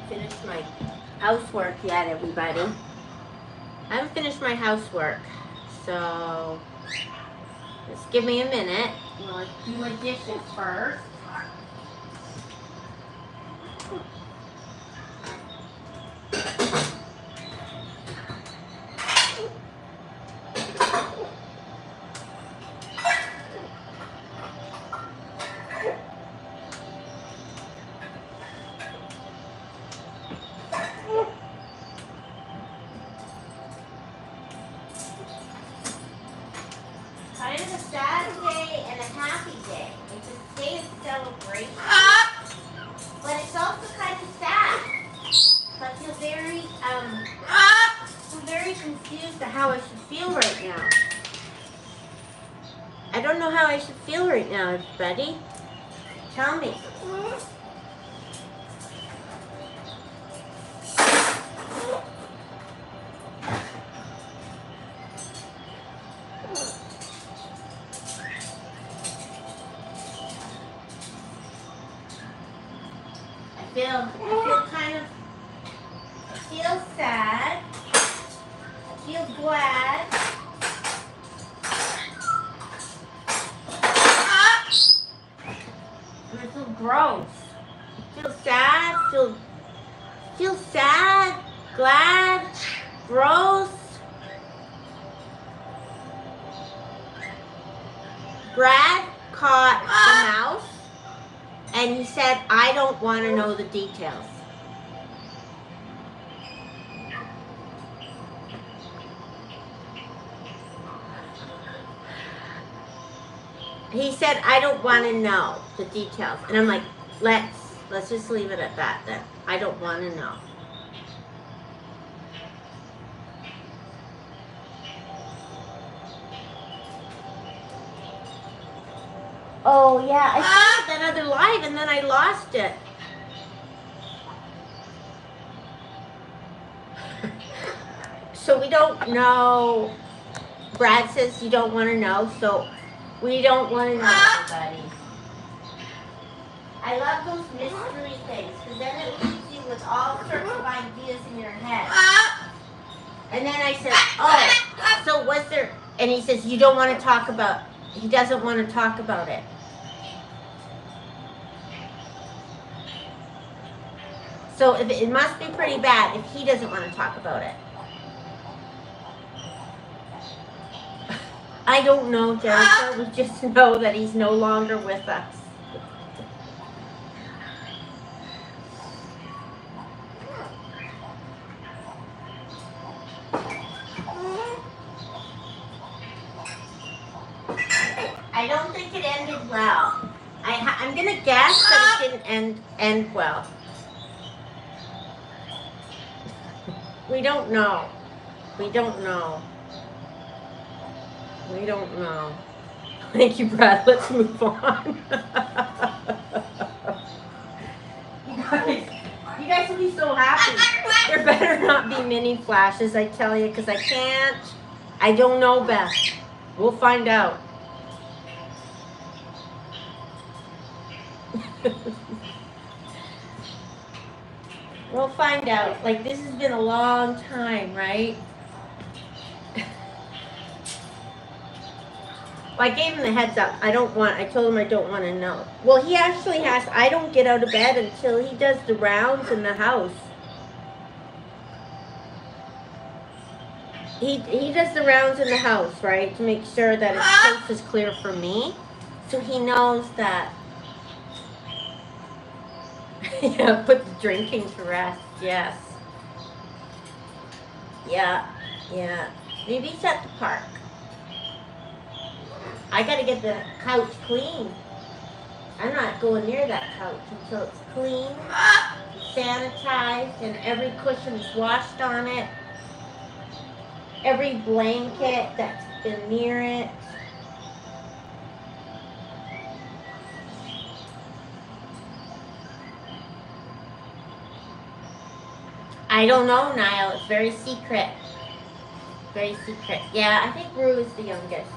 finished my housework yet, everybody. I haven't finished my housework, so just give me a minute. I'll do my dishes first. Kind of a sad day and a happy day. It's a day of celebration, but it's also kind of sad. So I feel very confused at how I should feel right now. I don't know how I should feel right now, everybody. Tell me. I feel sad. I feel glad. And I feel gross. Feel sad, feel sad, glad, gross. Brad caught the mouse. And he said, I don't want to know the details. He said, I don't want to know the details. And I'm like, let's just leave it at that then. I don't want to know. Oh yeah, I started that other live and then I lost it. So we don't know. Brad says you don't want to know, so we don't want to know, everybody. I love those mystery things, because then it leaves you with all sorts of ideas in your head. And then I said, oh, so was there, and he says, you don't want to talk about, he doesn't want to talk about it. So it must be pretty bad if he doesn't want to talk about it. I don't know, Jennifer. We just know that he's no longer with us. I don't think it ended well. I'm going to guess that it didn't end well. We don't know. We don't know. We don't know. Thank you, Brad. Let's move on. You guys will be so happy. There better not be mini flashes, I tell you, because I can't. I don't know, Beth. We'll find out. We'll find out. Like, this has been a long time, right? Well, I gave him the heads up. I told him I don't want to know. Well, he actually has, I don't get out of bed until he does the rounds in the house. He does the rounds in the house, right? To make sure that his coast is clear for me. So he knows that. Yeah, put the drinking to rest. Yes. Yeah. Maybe he's at the park. I gotta get the couch clean. I'm not going near that couch until it's clean, sanitized, and every cushion is washed on it. Every blanket that's been near it. I don't know, Niall. It's very secret. Very secret. Yeah, I think Rue is the youngest.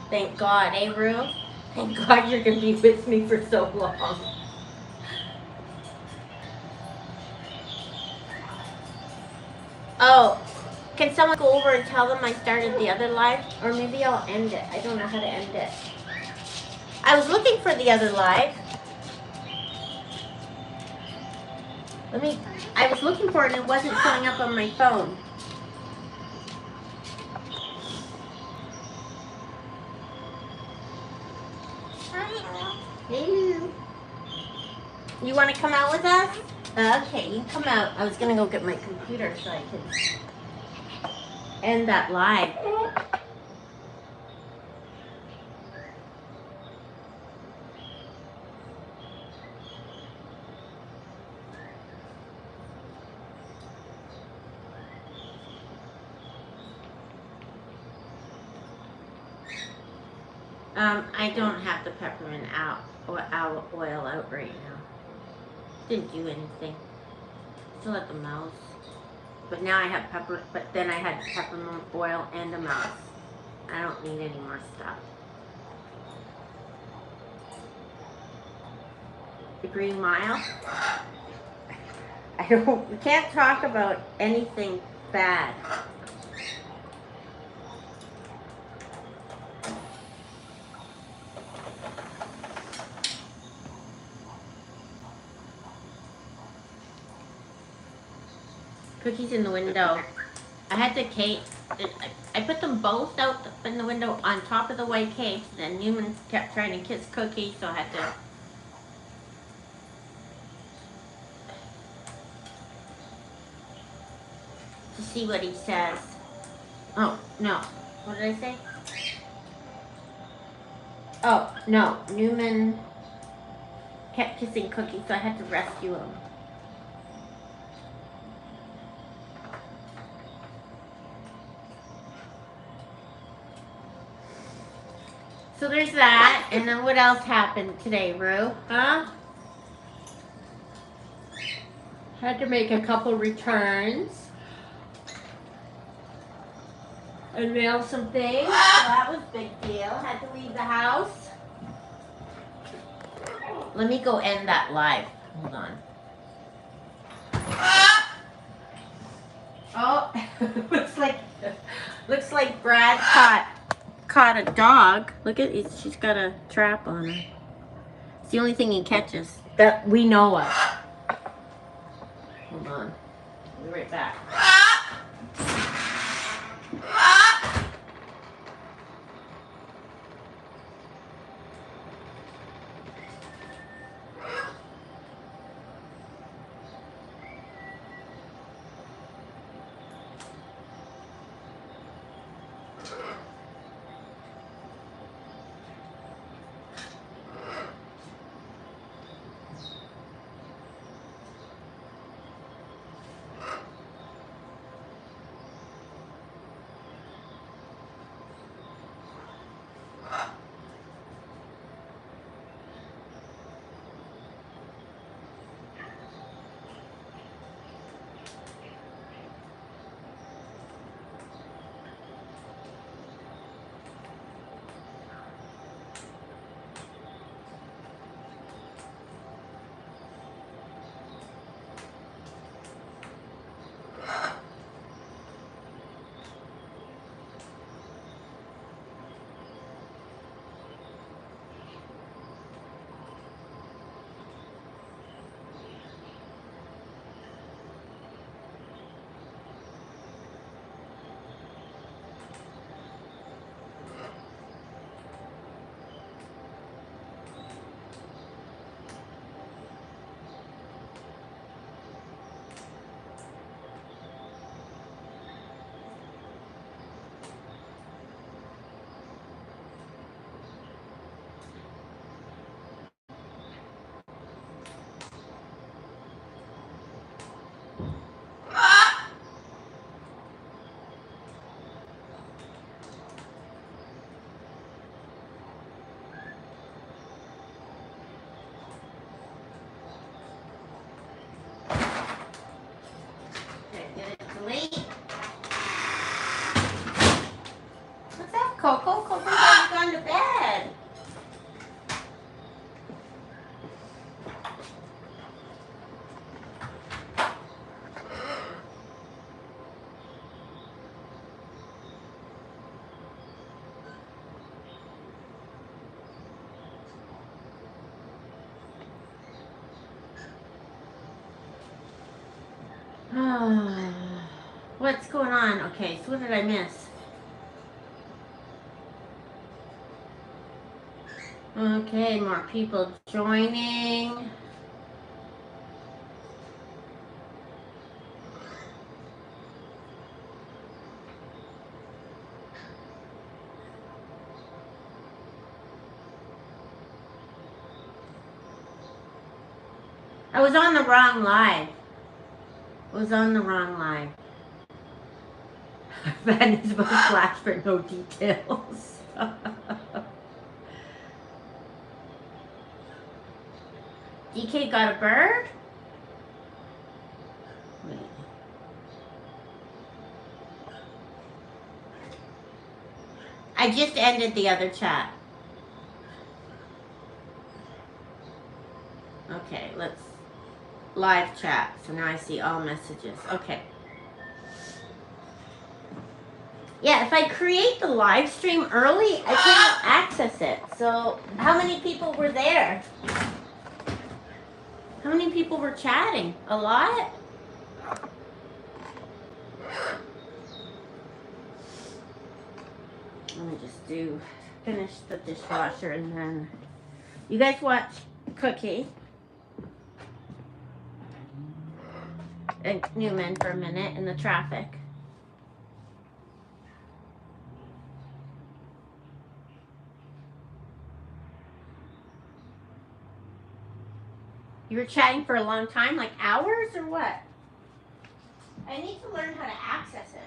Thank God, eh, Rue? Thank God you're going to be with me for so long. Oh, can someone go over and tell them I started the other live? Or maybe I'll end it. I don't know how to end it. I was looking for the other live. I was looking for it and it wasn't showing up on my phone. Hey. You want to come out with us? Okay, you can come out. I was going to go get my computer so I can end that live. I don't have the peppermint oil out right now. Didn't do anything. Still at the mouse. But now I have but then I had peppermint oil and a mouse. I don't need any more stuff. The Green Mile? We can't talk about anything bad. Cookies in the window. I had to I put them both out in the window on top of the white cakes. Then Newman kept trying to kiss Cookie, so I had to see what he says. Oh, no. What did I say? Oh, no. Newman kept kissing Cookie, so I had to rescue him. So there's that, and then what else happened today, Rue? Huh? Had to make a couple returns. And mail some things, so that was a big deal. Had to leave the house. Let me go end that live. Hold on. Oh, looks like Brad caught a dog. Look at it, she's got a trap on her. It's the only thing he catches that we know of. Hold on. I'll be right back. What's going on? Okay, so what did I miss? Okay, more people joining. I was on the wrong live. Vanessa's about to flash for no details. DK got a bird? Wait. I just ended the other chat. Okay, let's live chat. So now I see all messages. Okay. Yeah, if I create the live stream early, I can't access it. So how many people were there? How many people were chatting? A lot? Let me just finish the dishwasher and then you guys watch Cookie and Newman for a minute in the traffic. You were chatting for a long time, like hours or what? I need to learn how to access it.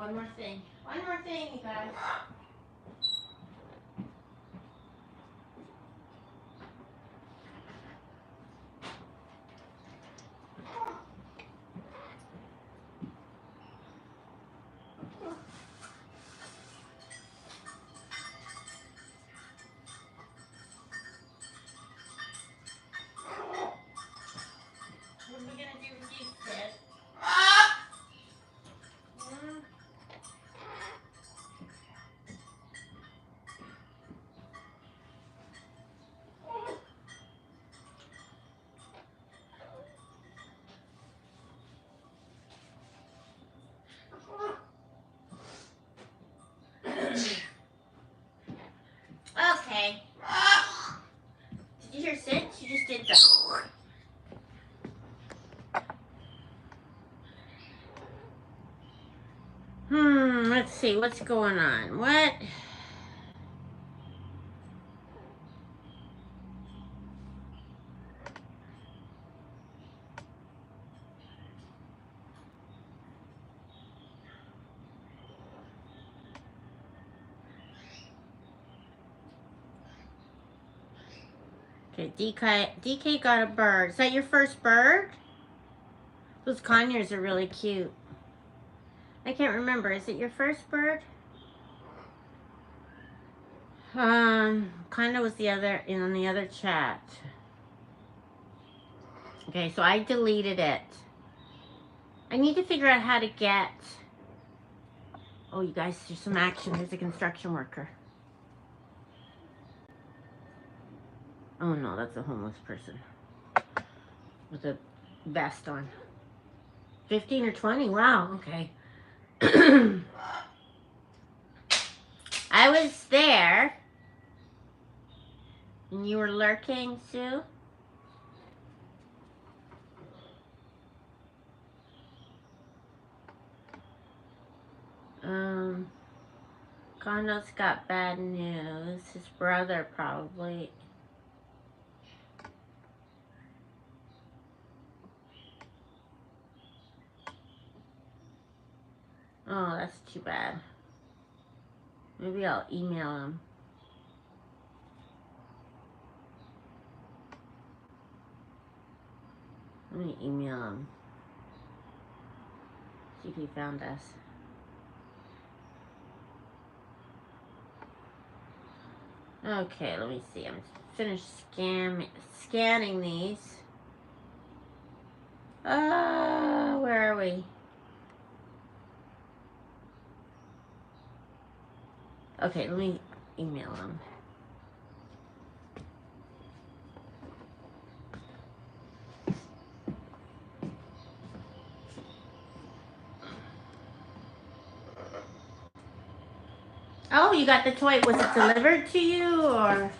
one more thing. One more thing, you guys. What are we gonna do with you, Sid? Okay. Did you hear Sid? She just did that. Let's see. What's going on? What? Okay, DK got a bird. Is that your first bird? Those conures are really cute. I can't remember. Is it your first bird? Kinda was the other in the other chat. Okay, so I deleted it. I need to figure out how to get. Oh, you guys, there's some action. There's a construction worker. Oh no, that's a homeless person with a vest on. 15 or 20? Wow, okay. I was there. And you were lurking, Sue? Condo's got bad news. His brother probably. Oh, that's too bad. Maybe I'll email him. Let me email him. See if he found us. Okay, let me see. I'm finished scanning these. Where are we? Okay, let me email him. Oh, you got the toy. Was it delivered to you or?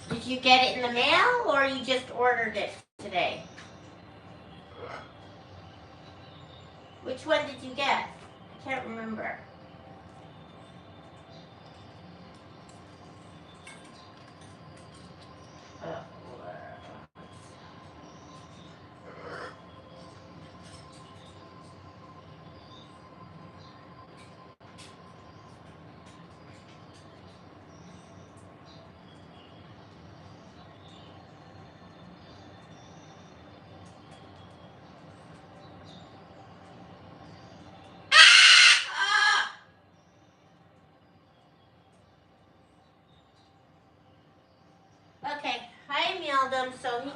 Did you get it in the mail or you just ordered it today? Which one did you get? I can't remember. Okay, I emailed him so he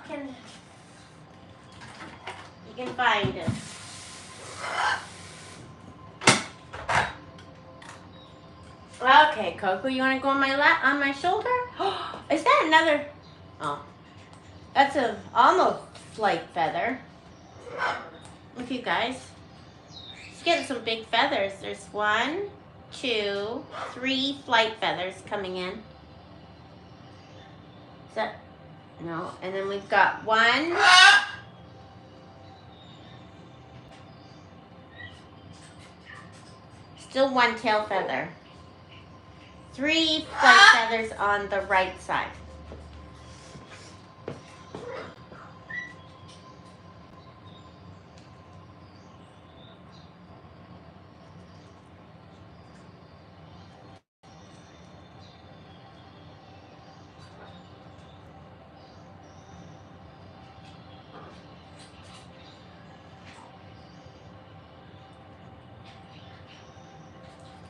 can find it. Okay, Coco, you want to go on my lap, on my shoulder? Is that another? Oh, that's a almost flight feather. Look, you guys. He's getting some big feathers. There's 1, 2, 3 flight feathers coming in. Is that? No. And then we've got 1. Still 1 tail feather. 3 flight feathers on the right side.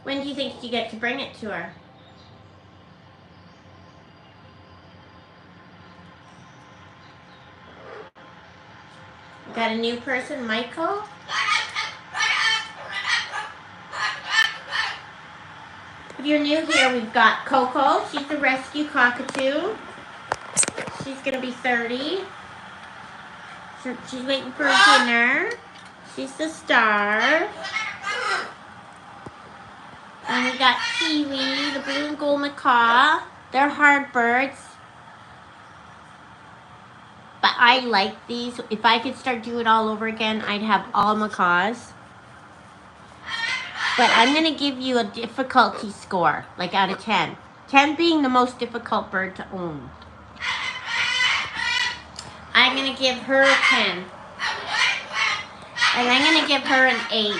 When do you think you get to bring it to her? Got a new person, Michael? If you're new here, we've got Coco. She's the rescue cockatoo. She's gonna be 30. She's waiting for dinner. She's the star. And we got Kiwi, the blue and gold macaw. They're hard birds. But I like these. If I could start doing it all over again, I'd have all macaws. But I'm going to give you a difficulty score, like out of 10. 10 being the most difficult bird to own. I'm going to give her a 10. And I'm going to give her an 8.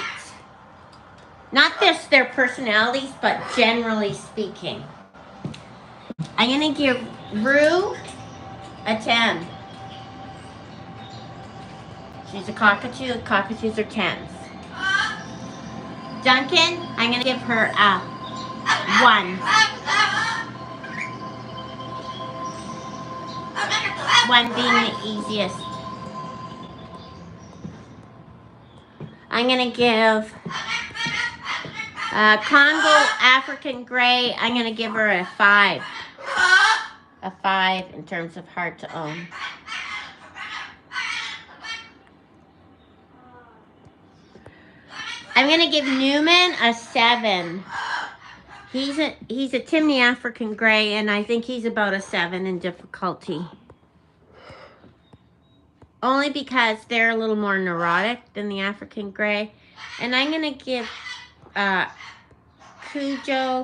Not just their personalities, but generally speaking. I'm going to give Rue a 10. She's a cockatoo. Cockatoos are 10s. Duncan, I'm going to give her a 1. 1 being the easiest. I'm going to give Congo African Grey, I'm going to give her a 5. A 5 in terms of hard to own. I'm going to give Newman a 7. He's a Timneh African Grey, and I think he's about a 7 in difficulty. Only because they're a little more neurotic than the African Grey. And I'm going to give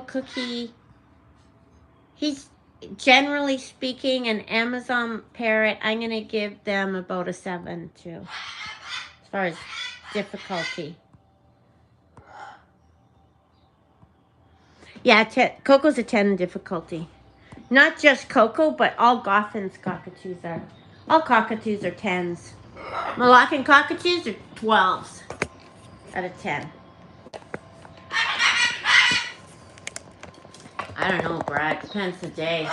Cookie. He's generally speaking an Amazon parrot. I'm going to give them about a 7 too, as far as difficulty. Yeah, Coco's a 10 in difficulty. Not just Coco, but all Goffin's cockatoos are. All cockatoos are 10s. Moroccan cockatoos are 12s out of 10. I don't know, Brad. Depends the day.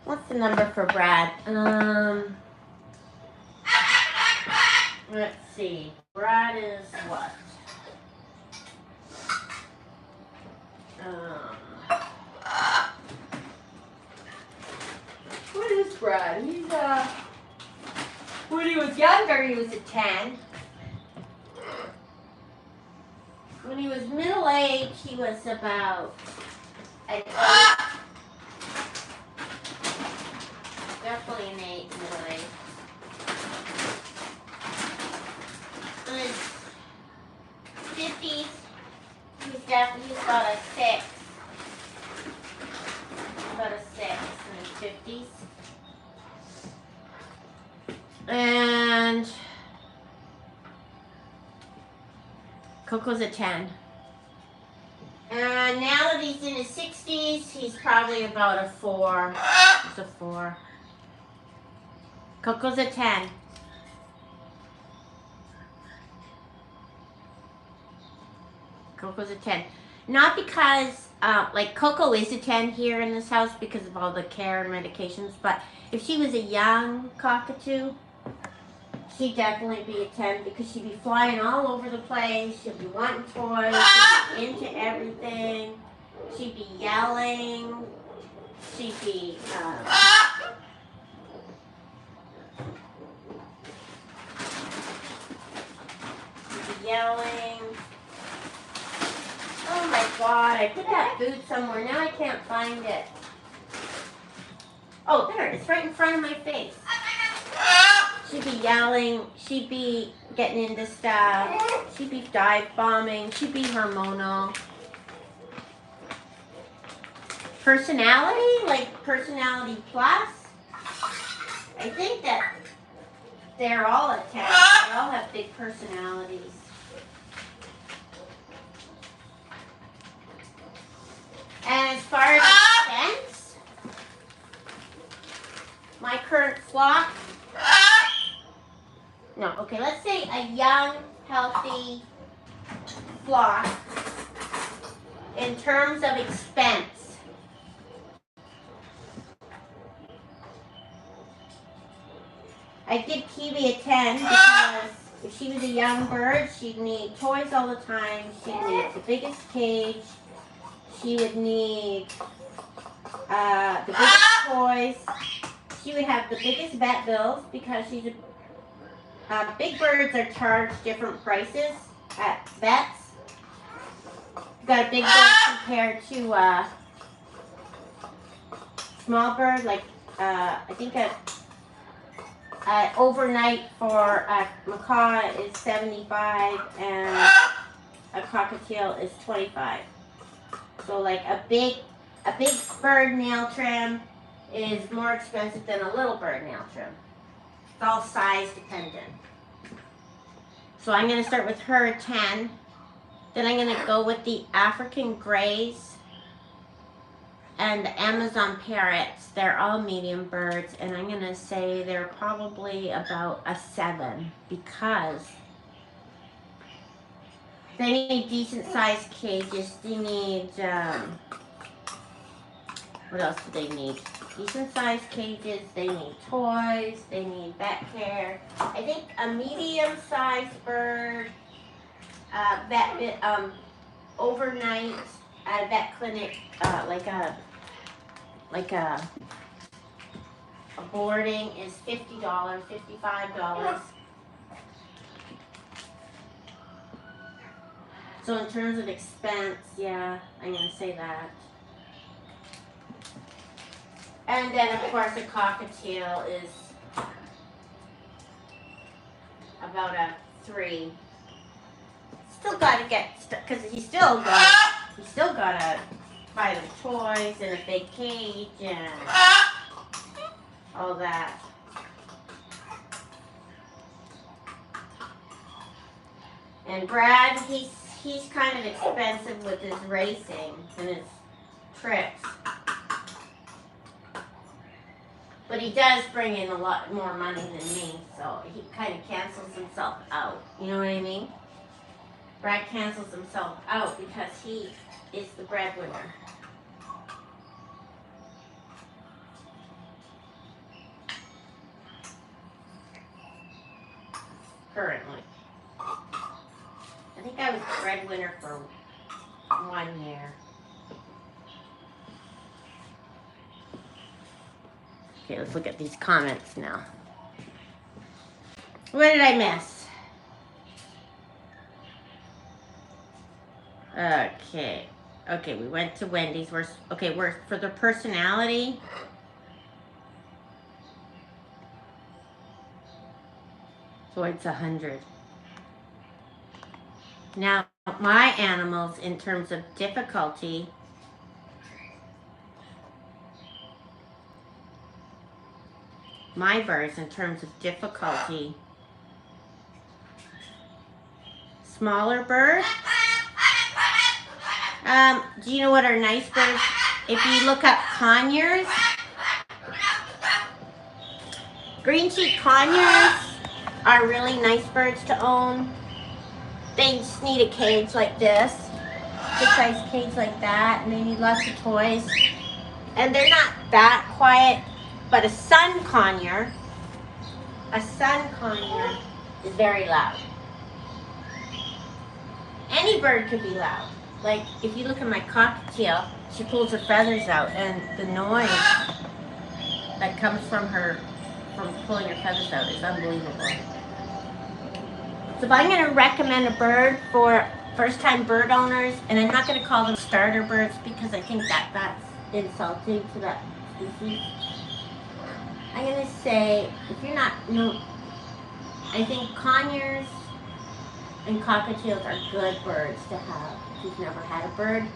What's the number for Brad? Let's see. Brad is what? What is Brad? He's when he was younger, he was a 10. When he was middle-aged, he was about an 8. Definitely an 8 middle-aged. In his 50s, he's about a 6. About a 6 in his 50s. And Coco's a 10. And now that he's in his 60s, he's probably about a 4. He's a 4. Coco's a 10. Coco's a 10. Not because, like, Coco is a 10 here in this house because of all the care and medications, but if she was a young cockatoo, she'd definitely be a 10 because she'd be flying all over the place. She'd be wanting toys. She'd be into everything. She'd be yelling. She'd be, yelling. Oh my God, I put that food somewhere. Now I can't find it. Oh, there it is, right in front of my face. She'd be yelling. She'd be getting into stuff. She'd be dive bombing. She'd be hormonal. Personality, like personality plus. I think that they're all a 10. They all have big personalities. And as far as expense, my current flock, no, okay, let's say a young, healthy flock in terms of expense, I give Kiwi a 10 because if she was a young bird, she'd need toys all the time. She'd need the biggest cage. She would need the biggest toys. She would have the biggest vet bills because she's a big birds are charged different prices at vets. Got a big bird compared to a small bird, like I think a overnight for a macaw is 75 and a cockatiel is 25. So like a big bird nail trim is more expensive than a little bird nail trim. It's all size dependent. So I'm going to start with her at 10. Then I'm going to go with the African Greys and the Amazon Parrots. They're all medium birds, and I'm going to say they're probably about a 7 because they need decent sized cages. They need, what else do they need? Decent sized cages, they need toys, they need vet care. I think a medium sized bird, overnight at a vet clinic, like a boarding is $50, $55. So in terms of expense, yeah, I'm gonna say that. And then of course a cockatiel is about a 3. Still gotta get, because you still gotta buy them toys and a big cage and all that. And Brad, he's kind of expensive with his racing and his trips. But he does bring in a lot more money than me, so he kind of cancels himself out. You know what I mean? Brad cancels himself out because he is the breadwinner. Currently. I think I was the breadwinner for 1 year. Okay, let's look at these comments now. What did I miss? Okay, we went to Wendy's. We're for the personality. So it's 100. Now, my animals in terms of difficulty, my birds in terms of difficulty, smaller bird. Do you know what are nice birds? If you look up conures, green cheek conures are really nice birds to own. They just need a cage like this, good size cage like that, and they need lots of toys. And they're not that quiet, but a sun conure is very loud. Any bird could be loud. Like if you look at my cockatiel, she pulls her feathers out, and the noise that comes from pulling her feathers out is unbelievable. So if I'm going to recommend a bird for first-time bird owners, and I'm not going to call them starter birds because I think that's insulting to that species. I'm going to say, if you're not, I think conures and cockatiels are good birds to have if you've never had a bird.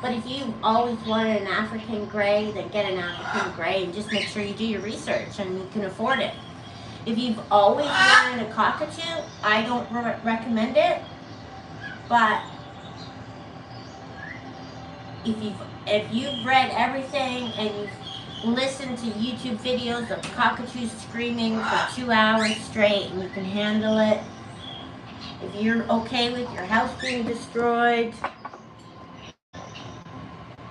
But if you've always wanted an African Grey, then get an African Grey and just make sure you do your research and you can afford it. If you've always wanted a cockatoo, I don't recommend it. But if you've read everything and you've listened to YouTube videos of cockatoos screaming for 2 hours straight and you can handle it, if you're okay with your house being destroyed,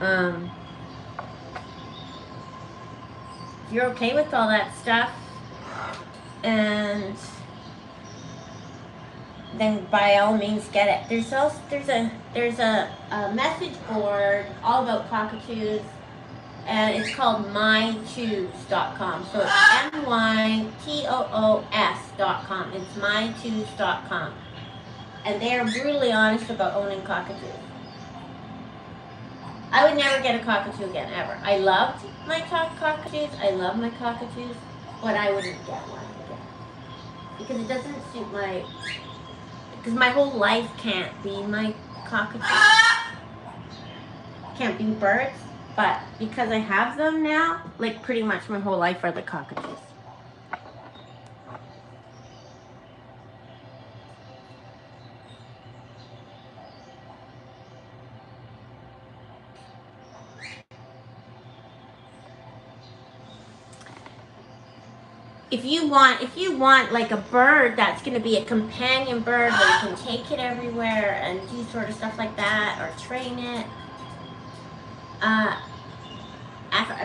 Um, if you're okay with all that stuff, and then by all means get it. There's a message board all about cockatoos, and it's called mytoos.com. So it's mytoos.com. It's mytoos.com. And they are brutally honest about owning cockatoos. I would never get a cockatoo again, ever. I loved my cockatoos. I love my cockatoos, but I wouldn't get one again. Because it doesn't suit my... Because my whole life can't be my cockatoos. Can't be birds. But because I have them now, like pretty much my whole life are the cockatoos. If you want like a bird that's going to be a companion bird where you can take it everywhere and do sort of stuff like that, or train it, I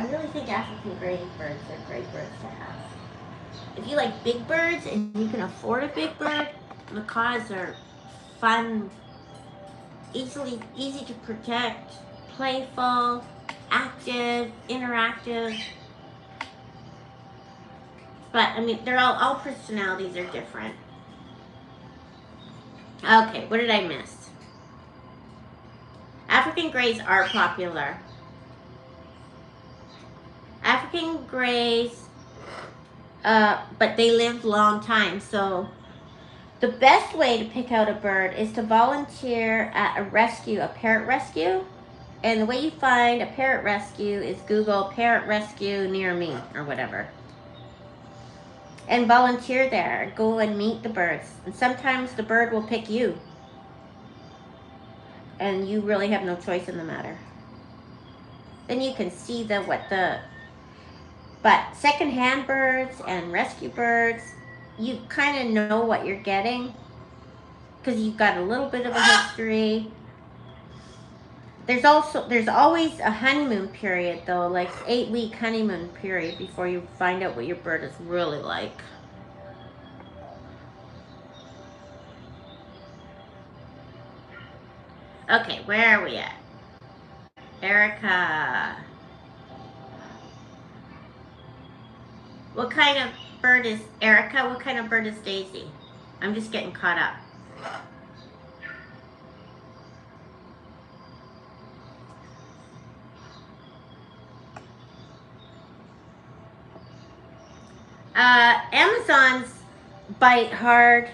really think African Grey birds are great birds to have. If you like big birds and you can afford a big bird, macaws are fun, easy to protect, playful, active, interactive. But I mean, they're all personalities are different. Okay, what did I miss? African Greys are popular. African Greys, but they live long time. So the best way to pick out a bird is to volunteer at a parrot rescue. And the way you find a parrot rescue is Google parrot rescue near me or whatever. And volunteer there. Go and meet the birds. And sometimes the bird will pick you. And you really have no choice in the matter. Then you can see but secondhand birds and rescue birds, you kind of know what you're getting because you've got a little bit of a history. There's always a honeymoon period though, like 8-week honeymoon period before you find out what your bird is really like. Okay, where are we at? Erica. What kind of bird is Erica? What kind of bird is Daisy? I'm just getting caught up. Amazons bite hard.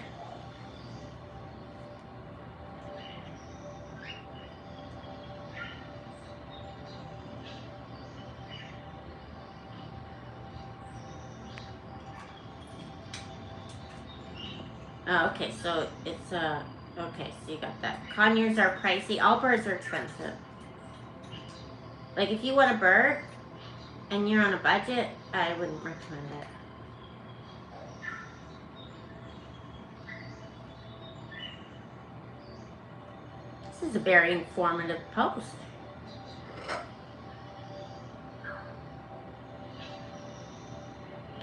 Oh, okay, so it's okay, so you got that. Conures are pricey. All birds are expensive. Like if you want a bird and you're on a budget, I wouldn't recommend it. This is a very informative post.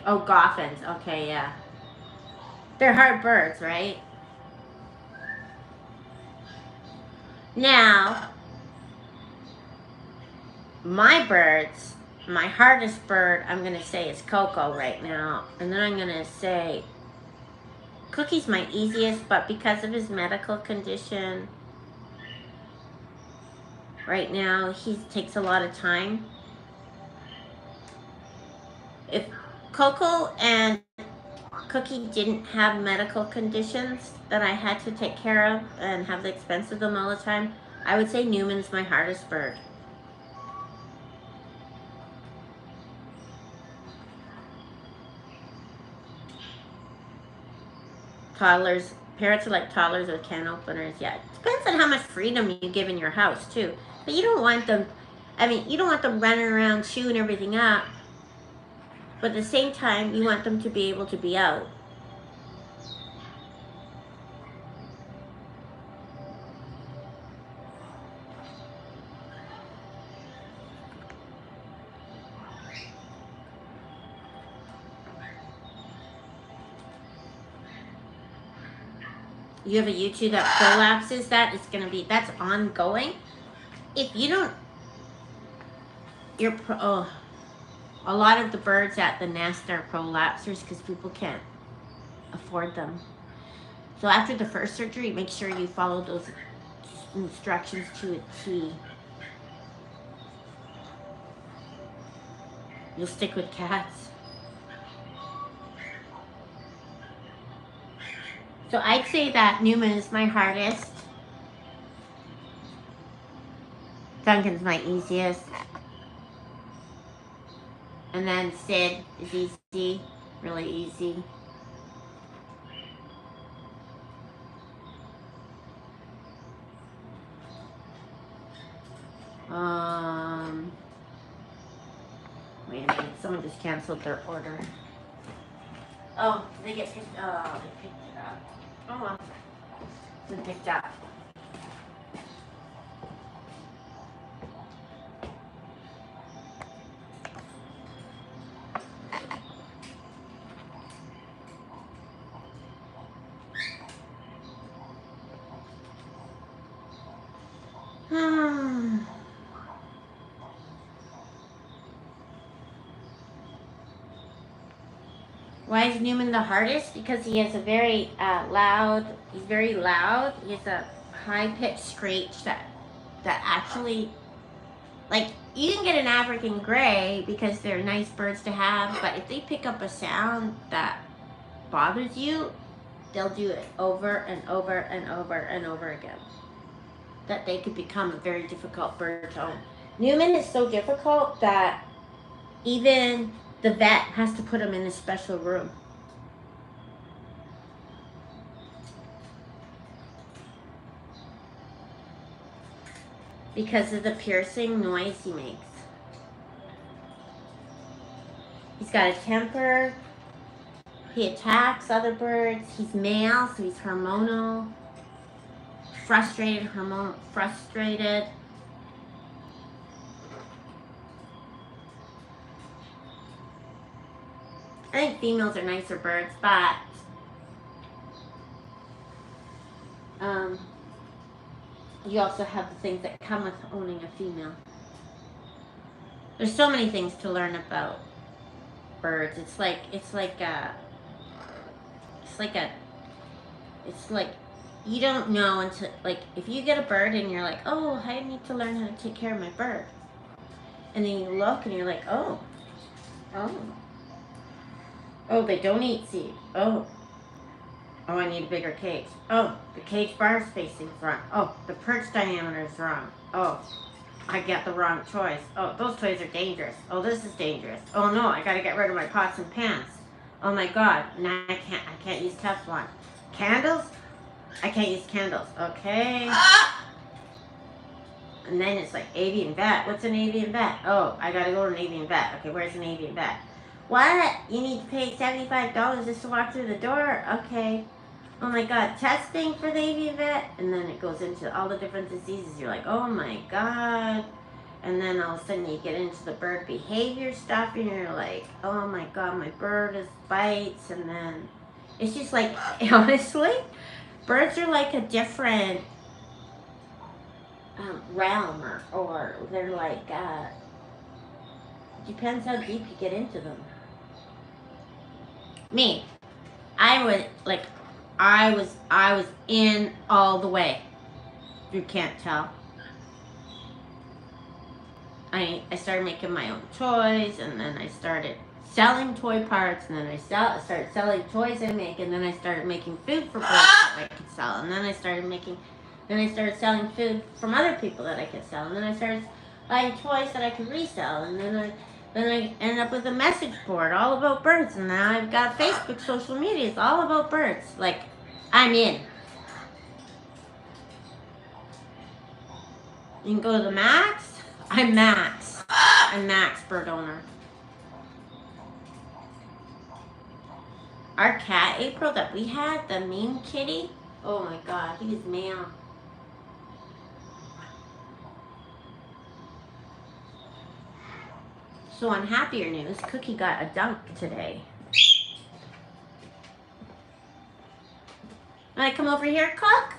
Oh, Goffins. Okay, yeah. They're hard birds, right? Now, my birds, my hardest bird, I'm going to say is Coco right now. And then I'm going to say Cookie's my easiest, but because of his medical condition, right now, he takes a lot of time. If Coco and Cookie didn't have medical conditions that I had to take care of and have the expense of them all the time, I would say Newman's my hardest bird. Toddlers, parrots are like toddlers with can openers. Yeah, it depends on how much freedom you give in your house too. But you don't want them, I mean, you don't want them running around chewing everything up. But at the same time, you want them to be able to be out. you have a U2 that prolapses that, it's gonna be, that's ongoing. If you don't, a lot of the birds at the nest are prolapsers because people can't afford them. So after the first surgery, make sure you follow those instructions to a T. You'll stick with cats. So I'd say that Newman is my hardest. Duncan's my easiest. And then Sid is easy, really easy. Wait a minute, someone just canceled their order. Oh, they get picked up. Oh, they picked it up. Oh well. It's been picked up. Why is Newman the hardest? Because he has a very he's very loud. He has a high-pitched screech that actually, like, you can get an African Grey because they're nice birds to have, but if they pick up a sound that bothers you, they'll do it over and over and over and over again. That they could become a very difficult bird to own. Newman is so difficult that even the vet has to put him in a special room. Because of the piercing noise he makes. He's got a temper. He attacks other birds. He's male, so he's hormonal. Frustrated. I think females are nicer birds, but you also have the things that come with owning a female. There's so many things to learn about birds. It's like you don't know until, like, if you get a bird and you're like, oh, I need to learn how to take care of my bird. And then you look and you're like, oh, they don't eat seed. Oh, I need a bigger cage. Oh, the cage bar spacing is wrong. Oh, the perch diameter is wrong. Oh, I got the wrong choice. Oh, those toys are dangerous. Oh, this is dangerous. Oh no, I gotta get rid of my pots and pans. Oh my god, now I can't use Teflon. Candles? I can't use candles. Okay. And then it's like avian vet. What's an avian vet? Oh, I gotta go to an avian vet. Okay, where's an avian vet? What? You need to pay $75 just to walk through the door? Okay. Oh my god, testing for the avian vet? And then it goes into all the different diseases. You're like, oh my god. And then all of a sudden you get into the bird behavior stuff and you're like, oh my god, my bird is bites. And then it's just like, honestly, birds are like a different realm, or they're like, depends how deep you get into them. Me, I was in all the way. You can't tell. I started making my own toys, and then I started selling toy parts, and then I started selling toys I make, and then I started making food for birds that I could sell, and then I started selling food from other people that I could sell, and then I started buying toys that I could resell, and then I ended up with a message board all about birds, and now I've got Facebook, social media, it's all about birds. Like, I'm in. You can go to the Max. I'm Max. I'm Max, bird owner. Our cat, April, that we had, the mean kitty, oh my god, he was male. So on happier news, Cookie got a dunk today. Want to come over here, Cook?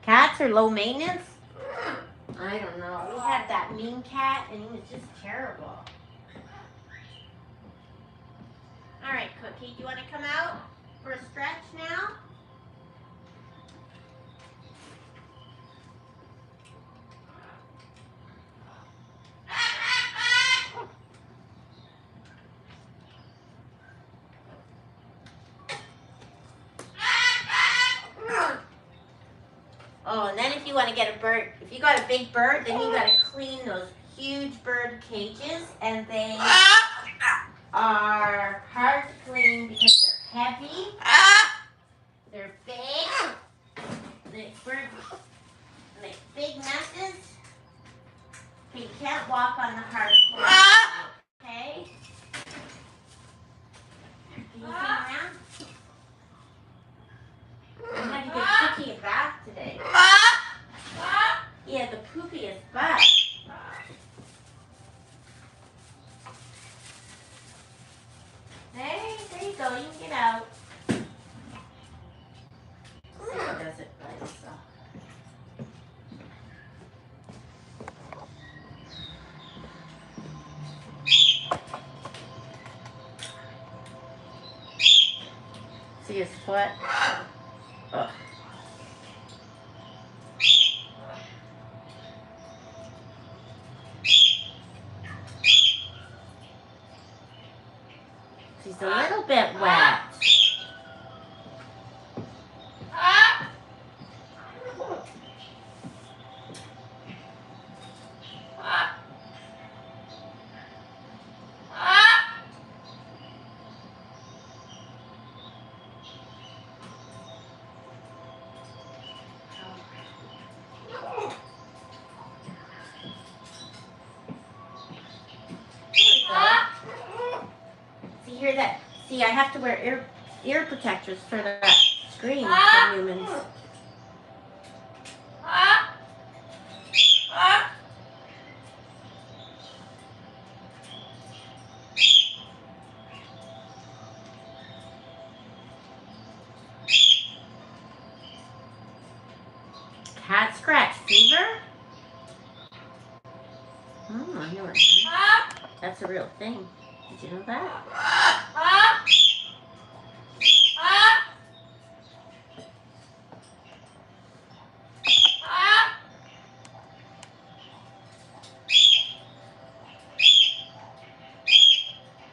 Cats are low maintenance? I don't know. We had that mean cat, and he was just terrible. All right, Cookie, do you want to come out for a stretch now? Oh, and then if you want to get a bird, if you got a big bird, then you got to clean those huge bird cages, and they are hard to clean because they're heavy, they're big, birds make big messes. You can't walk on the hard floor, okay? Can you come around? I had to give Cookie a bath today. He had the poopiest butt. Hey, there you go. You can get out. Sable does it by himself. See his foot? Ugh. She's a little bit wet. Hear that? See, I have to wear ear protectors for that screen from Newman's. Cat scratch fever? Oh, I know it. That's a real thing. Did you know that?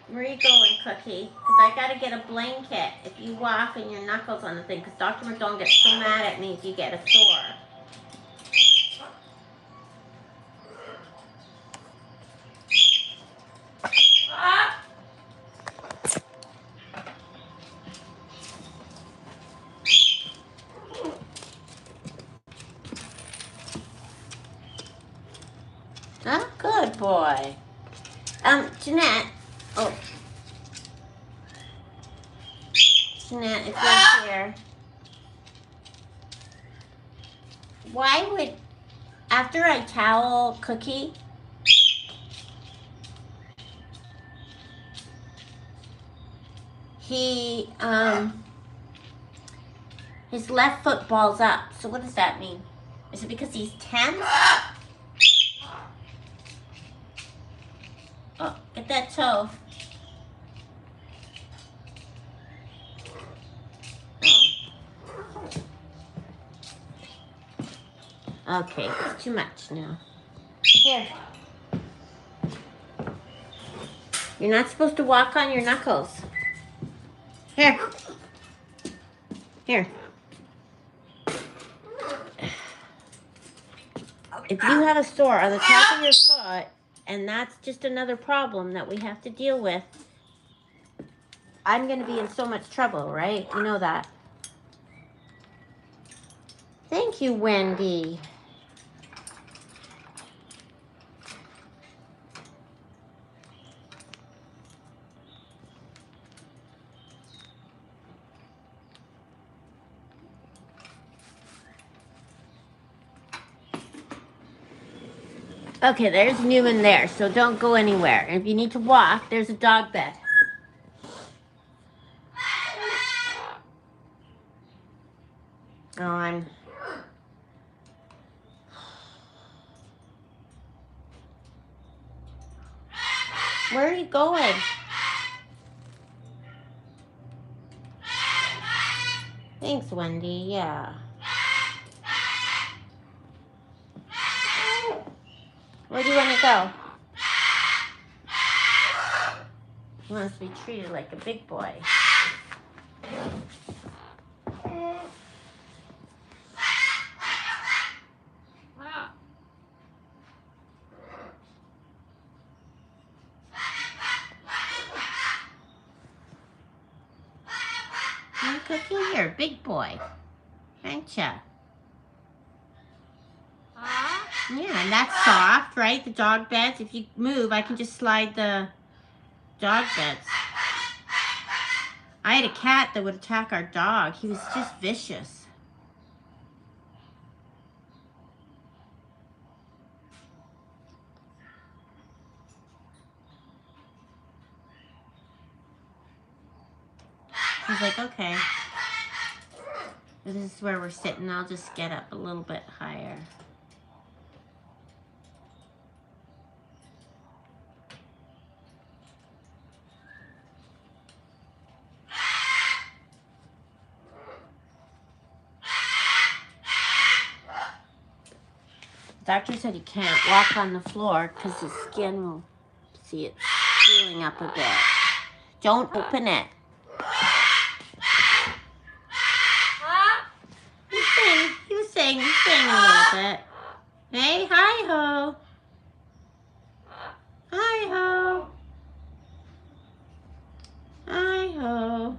Where are you going, Cookie? Because I got to get a blanket if you walk and your knuckles on the thing. Because Dr. McDonald gets so mad at me if you get a sore. Oh, good boy. Jeanette. Oh. Jeanette, if you're here. Why would, after I towel Cookie, he, his left foot balls up. So what does that mean? Is it because he's tense? Oh, get that toe. Oh. Okay, it's too much now. Here. You're not supposed to walk on your knuckles. Here. Here. If you have a sore on the top of your foot, and that's just another problem that we have to deal with, I'm going to be in so much trouble, right? You know that. Thank you, Wendy. Okay, there's Newman there, so don't go anywhere. And if you need to walk, there's a dog bed. Oh, Where are you going? Thanks, Wendy. Yeah. Where do you want to go? He wants to be treated like a big boy. Cookie, you're a big boy, aren't ya? Yeah, and that's soft, right? The dog beds. If you move, I can just slide the dog beds. I had a cat that would attack our dog. He was just vicious. He's like, okay. This is where we're sitting. I'll just get up a little bit higher. Doctor said he can't walk on the floor because his skin will see it peeling up a bit. Don't open it. He was saying a little bit. Hey, hi ho. Hi ho. Hi ho.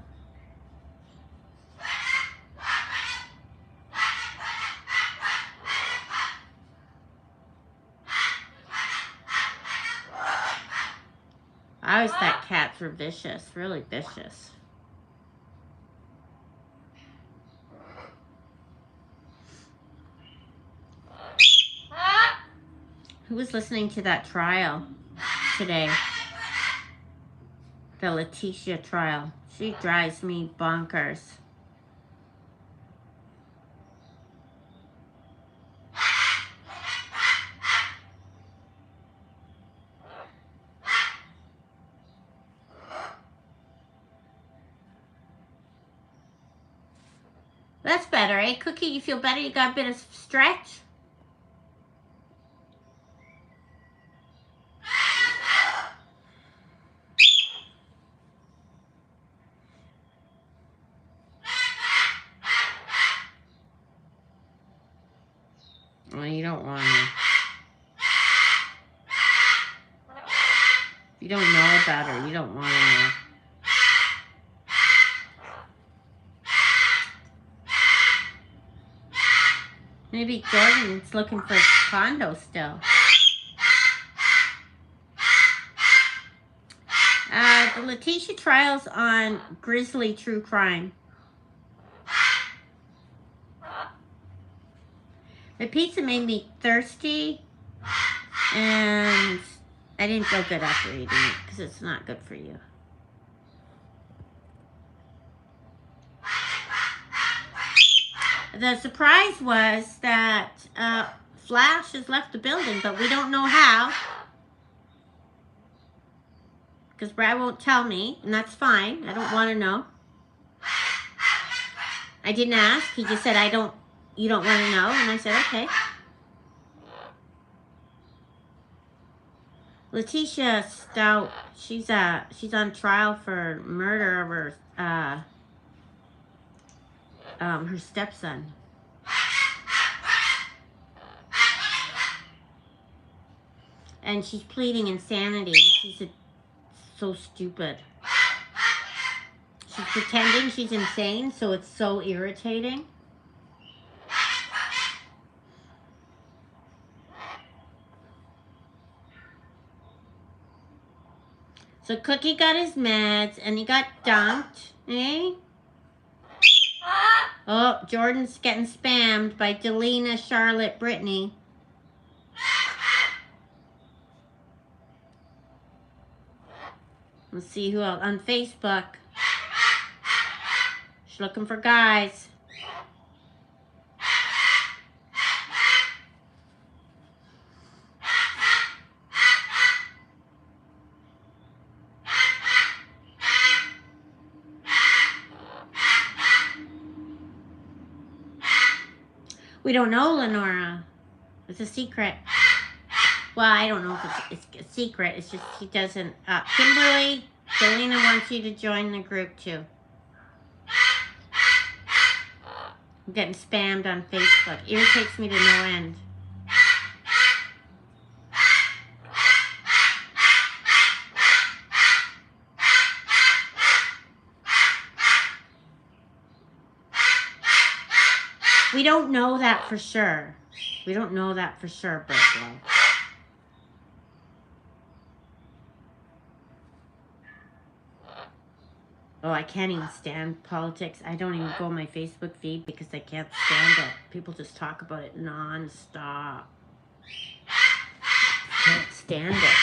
I always thought cats were vicious, really vicious. Who was listening to that trial today? The Letitia trial. She drives me bonkers. That's better, eh? Cookie, you feel better? You got a bit of stretch? Well, you don't want to. If you don't know about her, you don't want to know. Maybe Jordan's looking for a condo still. The Letitia trial's on Grizzly True Crime. The pizza made me thirsty, and I didn't feel good after eating it because it's not good for you. The surprise was that Flash has left the building, but we don't know how. Because Brad won't tell me, and that's fine. I don't want to know. I didn't ask. He just said, you don't want to know. And I said, okay. Letitia Stout, she's on trial for murder of her stepson. And she's pleading insanity. She's so stupid. She's pretending she's insane, so it's so irritating. So Cookie got his meds, and he got dunked, eh? Oh, Jordan's getting spammed by Delina, Charlotte, Brittany. Let's see who else on Facebook. She's looking for guys. We don't know, Lenora. It's a secret. Well, I don't know if it's a secret. It's just he doesn't. Kimberly, Selena wants you to join the group too. I'm getting spammed on Facebook. Irritates me to no end. We don't know that for sure. We don't know that for sure, Berkeley. Oh, I can't even stand politics. I don't even go on my Facebook feed because I can't stand it. People just talk about it non-stop. Can't stand it.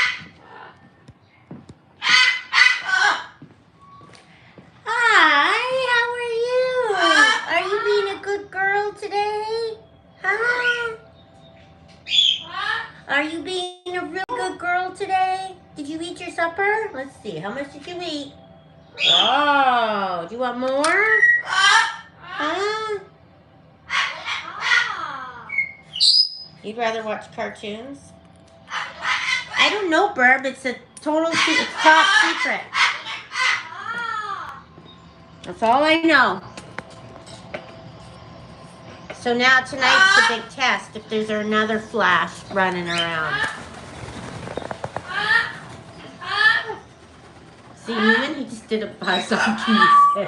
Hi, how are you? Are you being a good girl today? Huh? Are you being a real good girl today? Did you eat your supper? Let's see. How much did you eat? Oh, do you want more? Huh? You'd rather watch cartoons? I don't know, Burb. It's a total it's top secret. That's all I know. So now tonight's the big test if there's another Flash running around. See, Newman, he just did a buzz on Tuesday.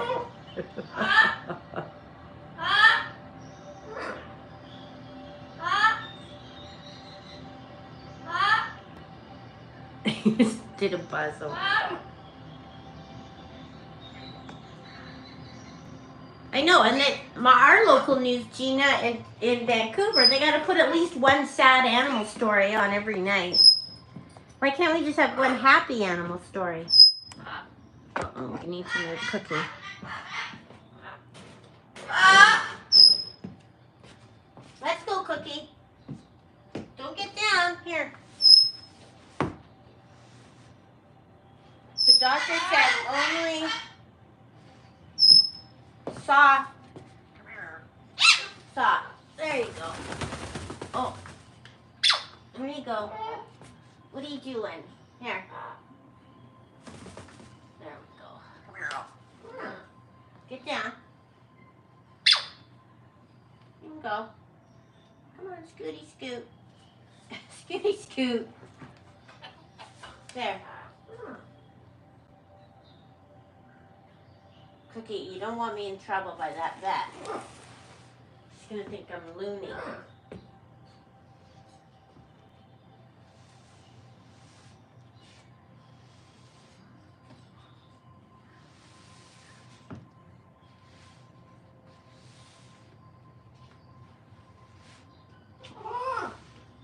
He just did a buzz on. I know, and then our local news, Gina, in Vancouver, they got to put at least one sad animal story on every night. Why can't we just have one happy animal story? Uh-oh, we need some more cookie. Let's go, Cookie. Don't get down. Here. The doctor said only soft. Soft. There you go. Oh. There you go. What are you doing? Here. There we go. Come here. Get down. You can go. Come on, Scooty Scoot. Scooty Scoot. There. Cookie, you don't want me in trouble by that vet. She's gonna think I'm loony.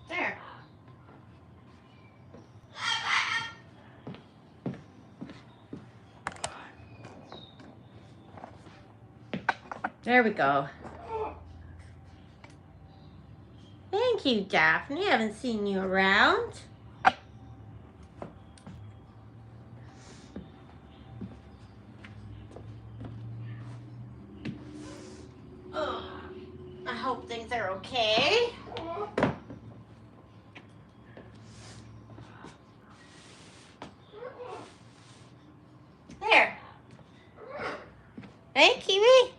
There. There we go. Thank you, Daphne. I haven't seen you around. Oh, I hope things are okay. There. Hey, Kiwi.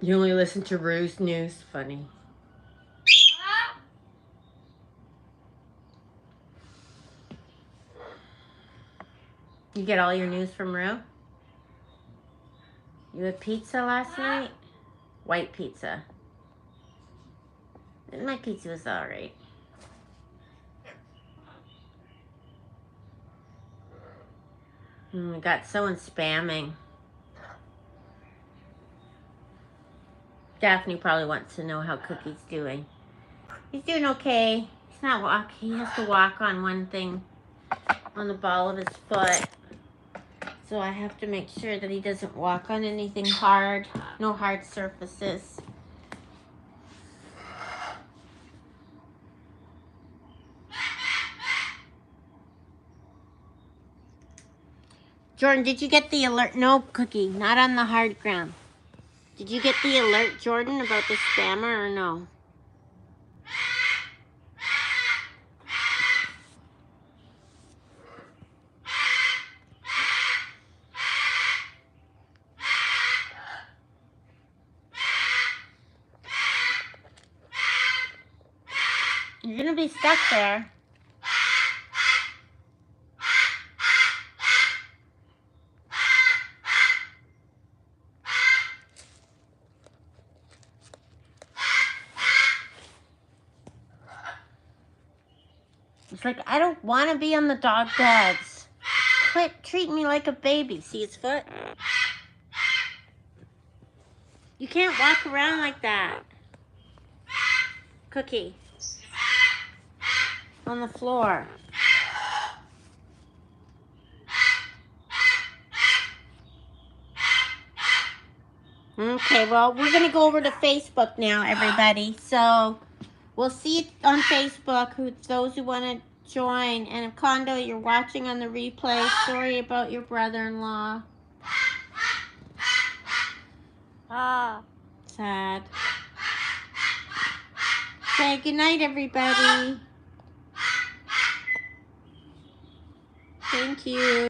You only listen to Rue's news? Funny. You get all your news from Rue? You had pizza last night? White pizza. My pizza was alright. I got someone spamming. Daphne probably wants to know how Cookie's doing. He's doing okay. He's not walking. He has to walk on one thing on the ball of his foot. So I have to make sure that he doesn't walk on anything hard. No hard surfaces. Jordan, did you get the alert? No, Cookie, not on the hard ground. Did you get the alert, Jordan, about the spammer or no? You're gonna be stuck there. It's like, I don't want to be on the dog beds. Quit treating me like a baby. See his foot? You can't walk around like that. Cookie. On the floor. Okay, well, we're going to go over to Facebook now, everybody. So, we'll see you on Facebook, those who want to join. And if Condo, you're watching on the replay, sorry about your brother-in-law. Sad. Okay, good night, everybody. Thank you.